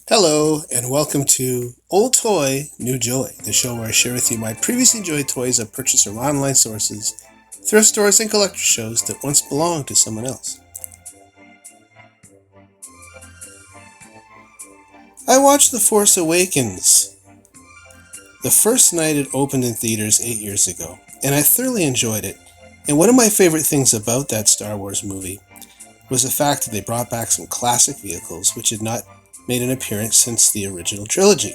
Hello, and welcome to Old Toy, New Joy, the show where I share with you my previously enjoyed toys I've purchased from online sources, thrift stores, and collector shows that once belonged to someone else. I watched The Force Awakens the first night it opened in theaters 8 years ago, and I thoroughly enjoyed it. And one of my favorite things about that Star Wars movie was the fact that they brought back some classic vehicles which had not made an appearance since the original trilogy.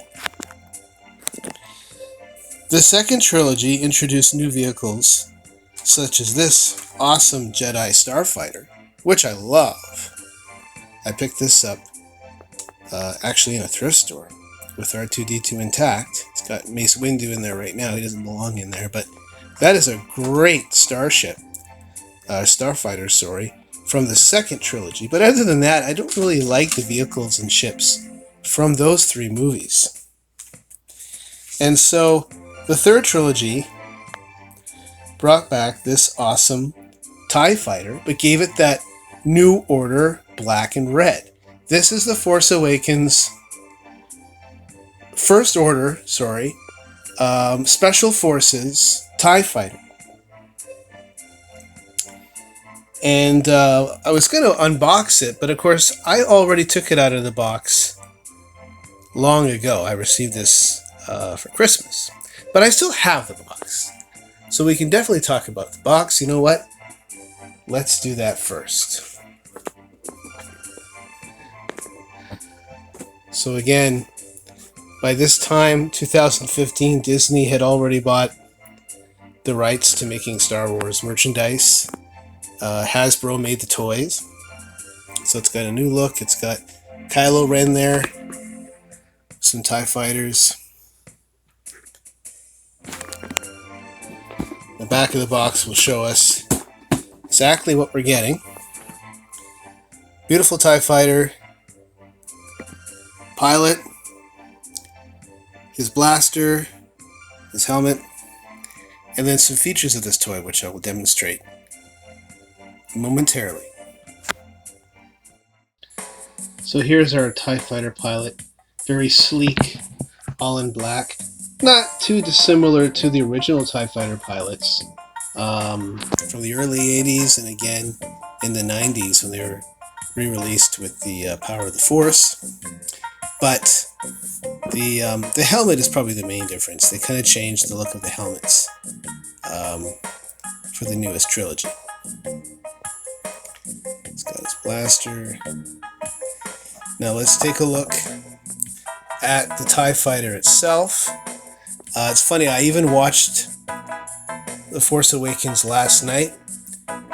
The second trilogy introduced new vehicles, such as this awesome Jedi Starfighter, which I love. I picked this up actually in a thrift store with R2-D2 intact. It's got Mace Windu in there right now. He doesn't belong in there, but that is a great Starfighter, from the second trilogy. But other than that, I don't really like the vehicles and ships from those three movies. And so the third trilogy brought back this awesome TIE fighter, but gave it that New Order black and red. This is the Force Awakens First Order, Special Forces TIE fighter. And I was going to unbox it, but of course I already took it out of the box long ago. I received this for Christmas, but I still have the box. So we can definitely talk about the box. You know what? Let's do that first. So again, by this time, 2015, Disney had already bought the rights to making Star Wars merchandise. Hasbro made the toys. So it's got a new look. It's got Kylo Ren there. Some TIE fighters. The back of the box will show us exactly what we're getting. Beautiful TIE fighter. Pilot. His blaster. His helmet. And then some features of this toy, which I will demonstrate momentarily. So here's our TIE fighter pilot. Very sleek, all in black. Not too dissimilar to the original TIE fighter pilots from the early 80s and again in the 90s when they were re-released with the Power of the Force. But the helmet is probably the main difference. They kind of changed the look of the helmets for the newest trilogy. It's got his blaster. Now let's take a look at the TIE fighter itself. It's funny, I even watched The Force Awakens last night,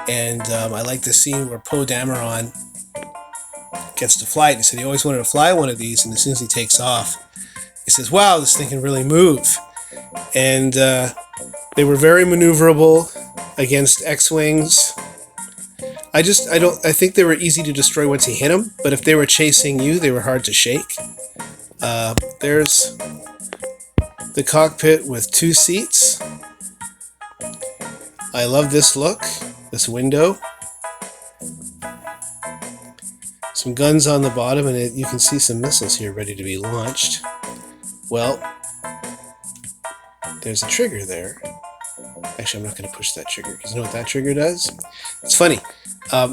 and I like the scene where Poe Dameron gets to fly it. He said he always wanted to fly one of these, and as soon as he takes off, he says, wow, this thing can really move. And they were very maneuverable against X-Wings. I think they were easy to destroy once you hit them, but if they were chasing you, they were hard to shake. There's the cockpit with two seats. I love this look, this window. Some guns on the bottom, and you can see some missiles here ready to be launched. Well, there's a trigger there. Actually, I'm not going to push that trigger, because you know what that trigger does? It's funny.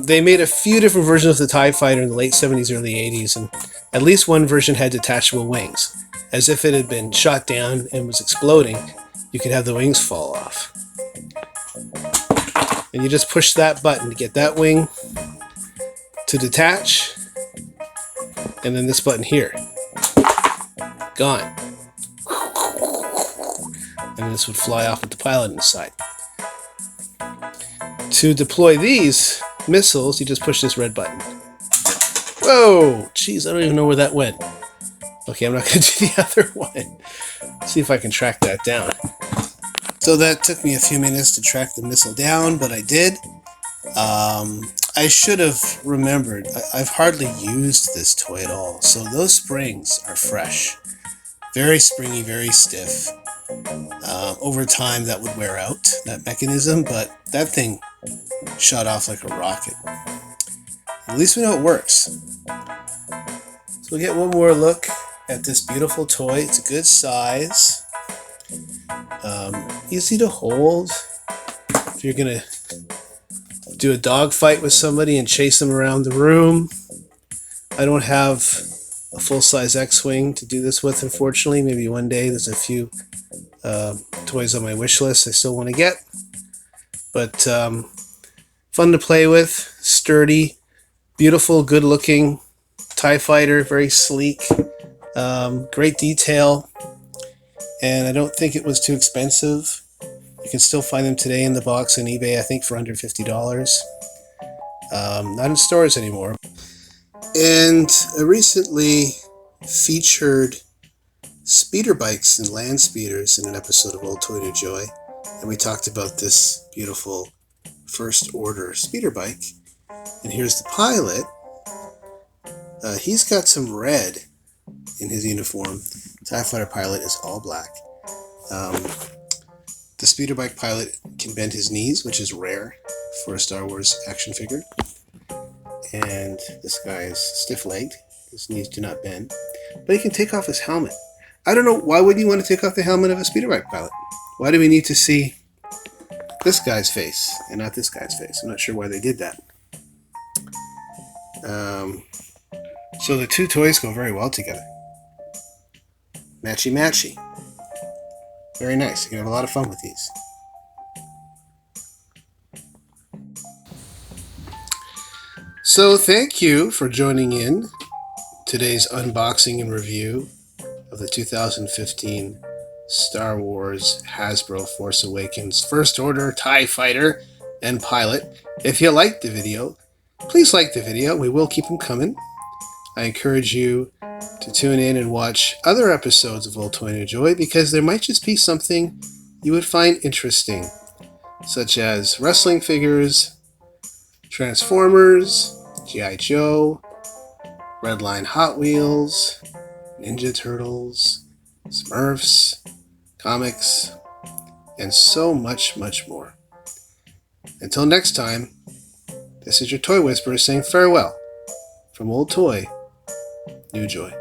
They made a few different versions of the TIE fighter in the late 70s, early 80s, and at least one version had detachable wings. As if it had been shot down and was exploding, you could have the wings fall off. And you just push that button to get that wing to detach, and then this button here. Gone. And this would fly off with the pilot inside. To deploy these missiles, you just push this red button. Whoa! Jeez, I don't even know where that went. Okay, I'm not going to do the other one. See if I can track that down. So that took me a few minutes to track the missile down, but I did. I should have remembered. I've hardly used this toy at all, so those springs are fresh. Very springy, very stiff. Over time that would wear out, that mechanism, but that thing shot off like a rocket. At least we know it works. So we'll get one more look at this beautiful toy. It's a good size, easy to hold. If you're gonna do a dog fight with somebody and chase them around the room. I don't have a full-size X-Wing to do this with, unfortunately. Maybe one day. There's a few toys on my wish list I still want to get. But fun to play with, sturdy, beautiful, good-looking TIE fighter, very sleek, great detail, and I don't think it was too expensive. You can still find them today in the box on eBay, I think for under $50. Not in stores anymore. And I recently featured speeder bikes and land speeders in an episode of Old Toy New Joy, and we talked about this beautiful first order speeder bike. And here's the pilot. He's got some red in his uniform. TIE Fighter pilot is all black. The speeder bike pilot can bend his knees, which is rare for a Star Wars action figure. And this guy is stiff-legged. His knees do not bend. But he can take off his helmet. I don't know, why wouldn't you want to take off the helmet of a speeder bike pilot? Why do we need to see this guy's face and not this guy's face? I'm not sure why they did that. So the two toys go very well together. Matchy-matchy. Very nice. You can have a lot of fun with these. So thank you for joining in today's unboxing and review of the 2015 Star Wars Hasbro Force Awakens First Order TIE Fighter and Pilot. If you liked the video, please like the video. We will keep them coming. I encourage you to tune in and watch other episodes of Old Toy New Joy, because there might just be something you would find interesting, such as wrestling figures, Transformers, G.I. Joe, Redline Hot Wheels, Ninja Turtles, Smurfs, comics, and so much, much more. Until next time, this is your Toy Whisperer saying farewell from Old Toy New Joy.